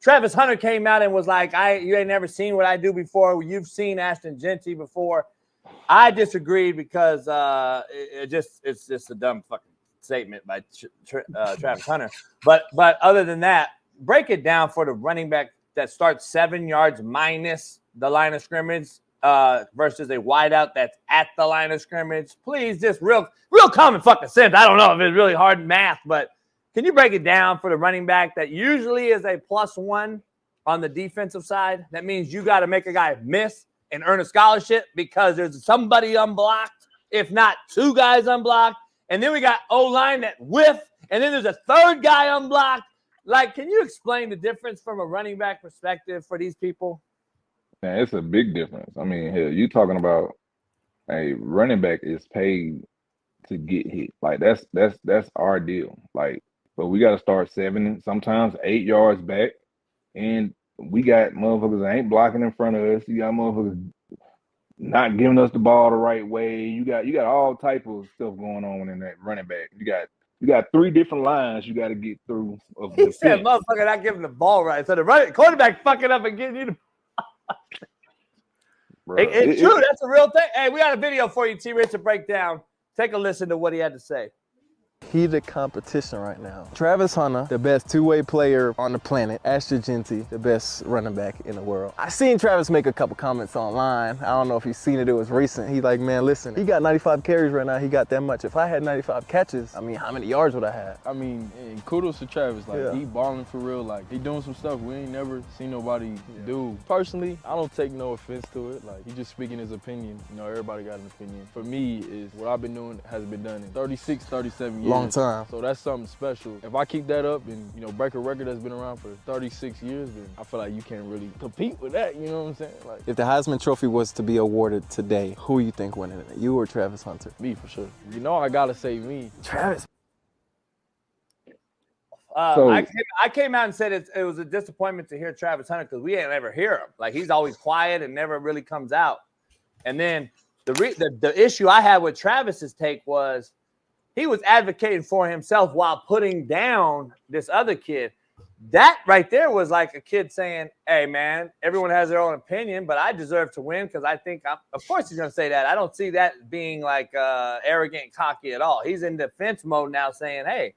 Travis Hunter came out and was like, you ain't never seen what I do before. You've seen Ashton Jeanty before. I disagreed because it's just a dumb fucking statement by Travis Hunter. But other than that, break it down for the running back that starts 7 yards minus the line of scrimmage versus a wideout that's at the line of scrimmage. Please, just real common fucking sense. I don't know if it's really hard math, but can you break it down for the running back that usually is a +1 on the defensive side? That means you got to make a guy miss and earn a scholarship because there's somebody unblocked, if not 2 guys unblocked. And then we got O-line that whiff, and then there's a 3rd guy unblocked. Like, can you explain the difference from a running back perspective for these people? Man, it's a big difference. I mean, hell, you talking about a running back is paid to get hit. Like, that's our deal. Like, but we got to start 7, sometimes 8 yards back, and we got motherfuckers that ain't blocking in front of us. You got motherfuckers not giving us the ball the right way. You got all type of stuff going on in that running back. You got 3 different lines you got to get through. He said, "Motherfucker, not giving the ball right." So the quarterback fucking up and getting you the. It's true. That's a real thing. Hey, we got a video for you, T. Rich, to break down. Take a listen to what he had to say. Heated competition right now. Travis Hunter, the best 2-way player on the planet. Ashton Jeanty, the best running back in the world. I seen Travis make a couple comments online. I don't know if he's seen it. It was recent. He like, man, listen, he got 95 carries right now. He got that much. If I had 95 catches, I mean, how many yards would I have? I mean, kudos to Travis. Like, he balling for real. Like, he doing some stuff we ain't never seen nobody do. Personally, I don't take no offense to it. Like, he just speaking his opinion. You know, everybody got an opinion. For me, is what I've been doing has been done in 36, 37 years. Long time. So that's something special. If I keep that up and, you know, break a record that's been around for 36 years, then I feel like you can't really compete with that, you know what I'm saying? Like, if the Heisman Trophy was to be awarded today, who you think winning it? You or Travis Hunter? Me, for sure. You know I gotta say me. Travis. I came out and said it was a disappointment to hear Travis Hunter because we ain't ever hear him. Like, he's always quiet and never really comes out. And then the issue I had with Travis's take was he was advocating for himself while putting down this other kid. That right there was like a kid saying, hey, man, everyone has their own opinion, but I deserve to win because I think of course he's going to say that. I don't see that being like arrogant and cocky at all. He's in defense mode now saying, hey,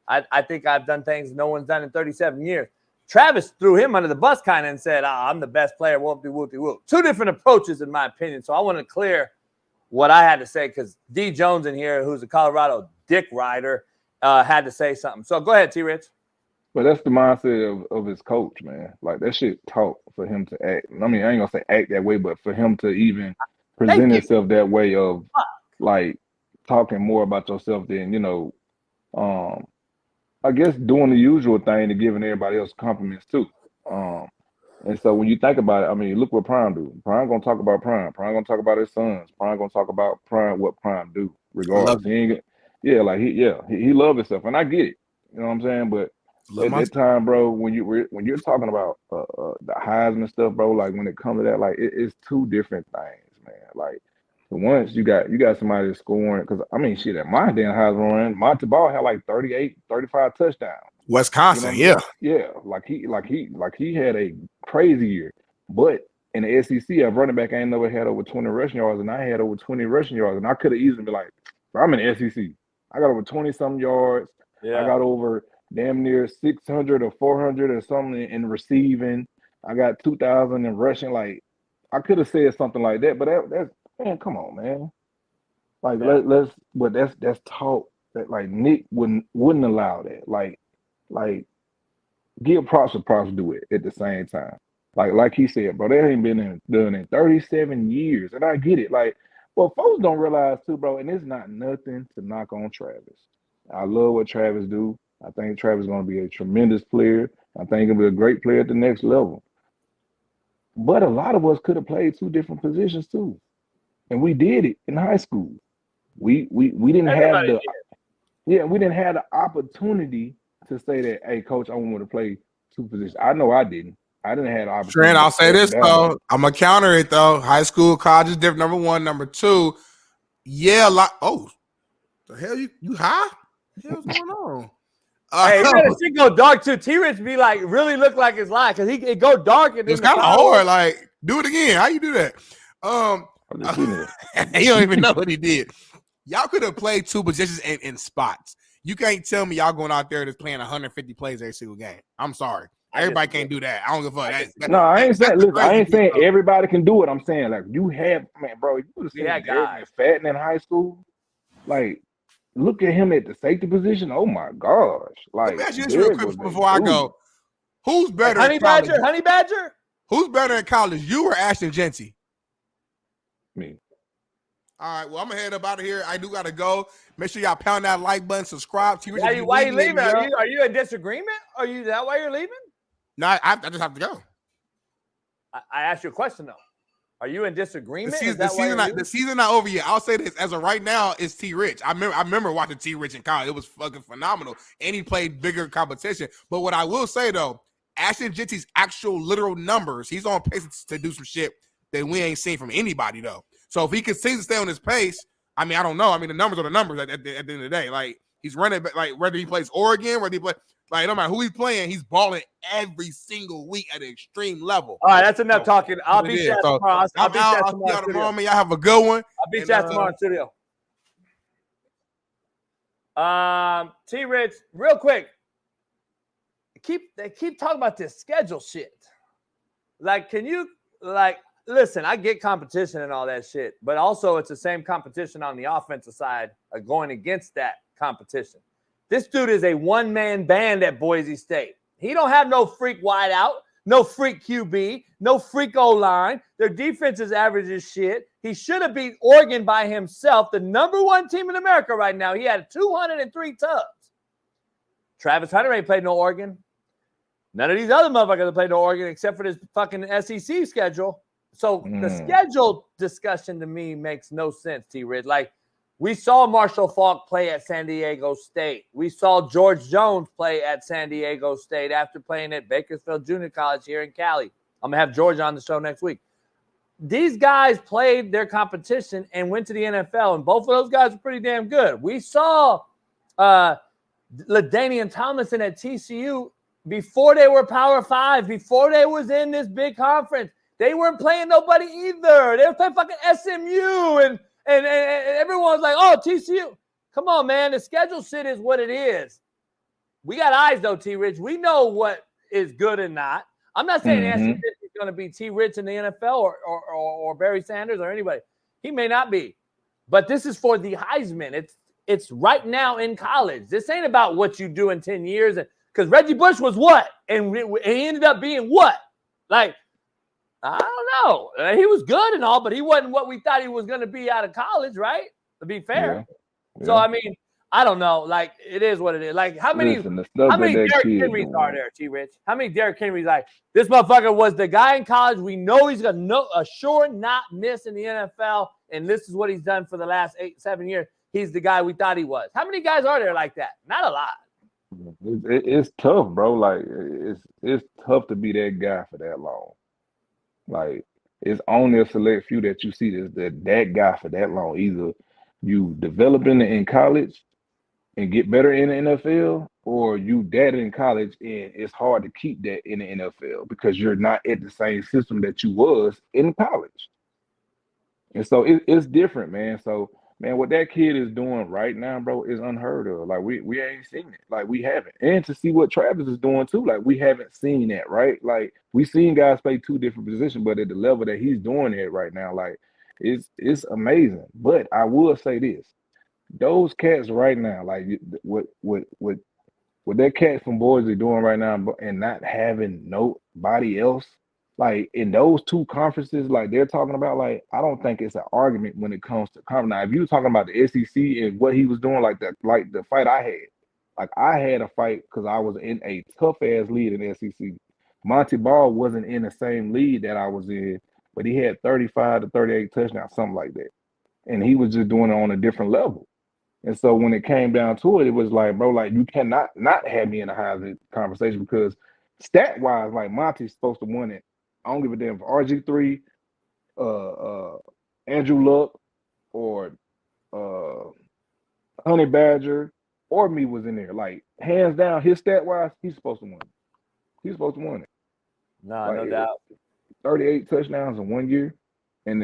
I think I've done things no one's done in 37 years. Travis threw him under the bus kind of and said, I'm the best player, whoop-de-whoop-de-whoop. 2 different approaches in my opinion. So I want to clear what I had to say because D. Jones in here, who's a Colorado dick rider, had to say something. So go ahead, T. Rich. But that's the mindset of his coach, man. Like, that shit taught for him to act. I mean, I ain't gonna say act that way, but for him to even present himself that way of like talking more about yourself than, you know, I guess doing the usual thing to giving everybody else compliments too. And so when you think about it, I mean, look what Prime do. Prime gonna talk about Prime. Prime gonna talk about his sons. Prime gonna talk about Prime, what Prime do, regardless. He love himself, and I get it. You know what I'm saying? But at that time, bro, when you're talking about the Heisman stuff, bro, like when it comes to that, like it's 2 different things, man. Like, once you got somebody that's scoring, because I mean, shit, at my damn Heisman run, Monty Ball had like 38, 35 touchdowns. Wisconsin, you know like he had a crazy year. But in the SEC, a running back ain't never had over 20 rushing yards, and I had over 20 rushing yards, and I could have easily been like, I'm in the SEC. I got over 20-something yards. Yeah. I got over damn near 600 or 400 or something in receiving. I got 2,000 in rushing. Like, I could have said something like that, but that's man, come on, man. Like, but that's taught that, like, Nick wouldn't allow that. Like, give props to props do it at the same time. Like he said, bro, that ain't been done in 37 years. And I get it. Like, well, folks don't realize too, bro, and it's not nothing to knock on Travis. I love what Travis do. I think Travis is going to be a tremendous player. I think he'll be a great player at the next level. But a lot of us could have played 2 different positions too. And we did it in high school. We didn't have we didn't have the opportunity to say that, hey, coach, I want to play 2 positions. I know I didn't. I didn't have the opportunity. Trent, I'll say this though. I'm gonna counter it though. High school, college is different. Number 1, number 2. Yeah, the hell you high? What the hell's going Hey, you gotta see go dark too. T-Rich be like really look like his lie because it go dark and it's kind of hard. Like, do it again. How you do that? He don't even know what he did. Y'all could have played two positions in spots. You can't tell me y'all going out there just playing 150 plays every single game. I'm sorry. Everybody can't do that. I don't give a fuck. No, I ain't saying. Listen, I ain't saying everybody can do it. I'm saying like you have, man, bro. You would have seen Derek McFadden in high school. Like, look at him at the safety position. Oh my gosh! Like, let me ask you this real quick before I go. Who's better? Honey Badger. Who's better in college? You or Ashton Jeanty? Me. All right, well, I'm going to head up out of here. I do got to go. Make sure y'all pound that like button, subscribe. Why are you leaving? Are you in disagreement? Is that why you're leaving? No, I just have to go. I asked you a question, though. Are you in disagreement? The season not over yet. I'll say this. As of right now, it's T-Rich. I remember watching T-Rich in college. It was fucking phenomenal. And he played bigger competition. But what I will say, though, Ashton Jeanty's actual literal numbers, he's on pace to do some shit that we ain't seen from anybody, though. So if he continues to stay on his pace, I mean, I don't know. I mean, the numbers are the numbers at the end of the day. Like, he's running, like, whether he plays Oregon, whether he plays, like, no matter who he's playing, he's balling every single week at an extreme level. All right, that's enough talking. I'll beat you tomorrow. I'll beat you tomorrow. Man. Y'all have a good one. I'll beat you tomorrow in studio. T-Rich, real quick. They keep talking about this schedule shit. Like, can you, like, listen, I get competition and all that shit, but also it's the same competition on the offensive side of going against that competition. This dude is a one-man band at Boise State. He don't have no freak wideout, no freak QB, no freak O-line. Their defense is average as shit. He should have beat Oregon by himself, the #1 team in America right now. He had 203 tubs. Travis Hunter ain't played no Oregon. None of these other motherfuckers have played no Oregon except for this fucking SEC schedule. So the schedule discussion to me makes no sense, T-Rid. Like, we saw Marshall Faulk play at San Diego State. We saw George Jones play at San Diego State after playing at Bakersfield Junior College here in Cali. I'm going to have George on the show next week. These guys played their competition and went to the NFL, and both of those guys are pretty damn good. We saw LaDainian Tomlinson at TCU before they were Power 5, before they was in this big conference. They weren't playing nobody either. They were playing fucking SMU, and everyone's like, oh, TCU. Come on, man. The schedule shit is what it is. We got eyes, though, T-Rich. We know what is good and not. I'm not saying Ashton is going to be T-Rich in the NFL or Barry Sanders or anybody. He may not be. But this is for the Heisman. It's right now in college. This ain't about what you do in 10 years. Because Reggie Bush was what? And he ended up being what? Like, I don't know. He was good and all, but he wasn't what we thought he was going to be out of college, right? To be fair. Yeah. So, I mean, I don't know. Like, it is what it is. Like, how many Derrick Henrys are there, T-Rich? How many Derrick Henrys? Like, this motherfucker was the guy in college. We know he's going to a sure not miss in the NFL, and this is what he's done for the last 8-7 years. He's the guy we thought he was. How many guys are there like that? Not a lot. It's tough, bro. Like, it's tough to be that guy for that long. Like, it's only a select few that you see that guy for that long. Either you develop in college and get better in the NFL, or you that in college and it's hard to keep that in the NFL because you're not at the same system that you was in college. And so it's different, man. So, man, what that kid is doing right now, bro, is unheard of. Like, we ain't seen it. Like, we haven't. And to see what Travis is doing, too, like, we haven't seen that, right? Like, we seen guys play two different positions, but at the level that he's doing it right now, like, it's amazing. But I will say this. Those cats right now, like, what that cat from Boise doing right now and not having nobody else, like, in those two conferences, like, they're talking about, like, I don't think it's an argument when it comes to conference. Now, if you're talking about the SEC and what he was doing, like the fight I had, like, I had a fight because I was in a tough-ass lead in the SEC. Monty Ball wasn't in the same lead that I was in, but he had 35 to 38 touchdowns, something like that. And he was just doing it on a different level. And so when it came down to it, it was like, bro, like, you cannot not have me in a Heisman conversation because stat-wise, like, Monty's supposed to win it. I don't give a damn for RG3, Andrew Luck, or Honey Badger, or me was in there. Like, hands down, his stat wise, he's supposed to win it. He's supposed to win it. No, no doubt. 38 touchdowns in 1 year, and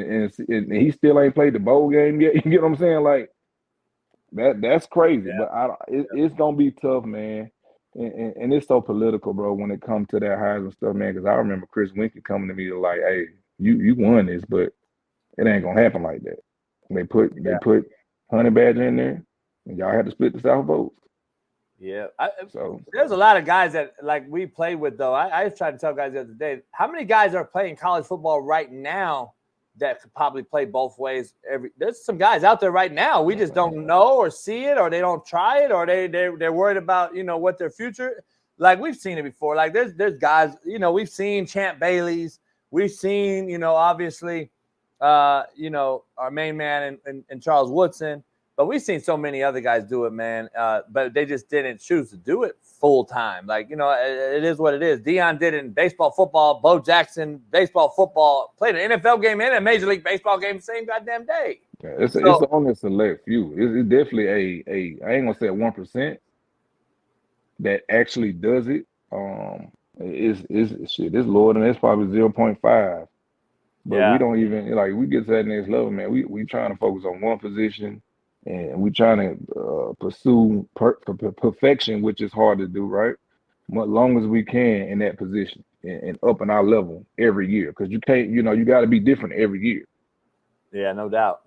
he still ain't played the bowl game yet. You get what I'm saying? Like, that's crazy. Yeah. But it's gonna be tough, man. And it's so political, bro, when it comes to that Heisman stuff, man. Because I remember Chris Winkie coming to me like, "Hey, you won this, but it ain't gonna happen like that." They put Honey Badger in there, and y'all had to split the South votes. Yeah. So there's a lot of guys that like we played with though. I tried to tell guys the other day, how many guys are playing college football right now that could probably play both ways? There's some guys out there right now. We just don't know or see it, or they don't try it, or they're worried about, you know, what their future. Like we've seen it before. Like there's guys, you know, we've seen Champ Bailey's, we've seen, you know, obviously, you know, our main man and Charles Woodson. But we've seen so many other guys do it, man. But they just didn't choose to do it full time. Like, you know, it is what it is. Deion did it in baseball, football. Bo Jackson, baseball, football. Played an NFL game and a Major League Baseball game the same goddamn day. Yeah, it's only a select few. It's definitely I ain't gonna say 1% that actually does it. It's lower than that's probably 0.5. But we don't even like we get to that next level, man. We trying to focus on one position. And we trying to pursue perfection, which is hard to do, right? As long as we can in that position and upping our level every year. Because you can't, you know, you got to be different every year. Yeah, no doubt.